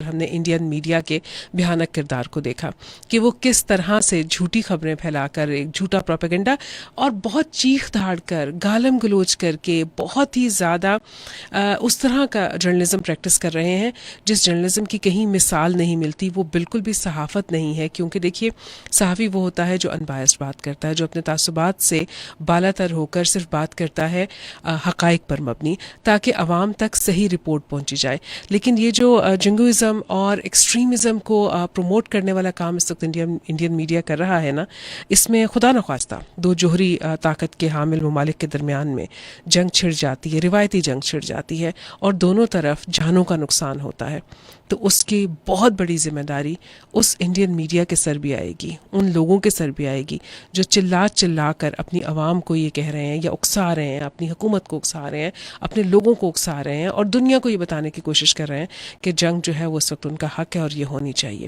ہم نے Indian media کے بھیانک کردار کو دیکھا کہ وہ کس طرح سے جھوٹی خبریں پھیلا کر ایک جھوٹا پروپیگنڈا اور بہت چیخ دھاڑ کر گالم گلوچ کر کے بہت ہی زیادہ اس طرح کا جرنلزم پریکٹس کر رہے ہیں جس جرنلزم کی کہیں مثال نہیں ملتی. وہ بالکل بھی صحافت نہیں ہے، کیونکہ دیکھیے صحافی وہ ہوتا ہے جو انبائسڈ بات کرتا ہے، جو اپنے تعصبات سے بالا تر ہو کر صرف بات کرتا ہے حقائق پر مبنی، تاکہ عوام تک صحیح رپورٹ پہنچی جائے. لیکن یہ جو جنگوازم اور ایکسٹریمزم کو پروموٹ کرنے والا کام اس وقت انڈین میڈیا کر رہا ہے نا، اس میں خدا نخواستہ دو جوہری طاقت کے حامل ممالک کے درمیان میں جنگ چھڑ جاتی ہے، روایتی جنگ چھڑ جاتی ہے اور دونوں طرف جانوں کا نقصان ہوتا ہے، تو اس کی بہت بڑی ذمہ داری اس انڈین میڈیا کے سر بھی آئے گی، ان لوگوں کے سر بھی آئے گی جو چلا کر اپنی عوام کو یہ کہہ رہے ہیں یا اکسا رہے ہیں، اپنی حکومت کو اکسا رہے ہیں، اپنے لوگوں کو اکسا رہے ہیں اور دنیا کو یہ بتانے کی کوشش کر رہے ہیں کہ جنگ جو ہے وہ اس وقت ان کا حق ہے اور یہ ہونی چاہیے.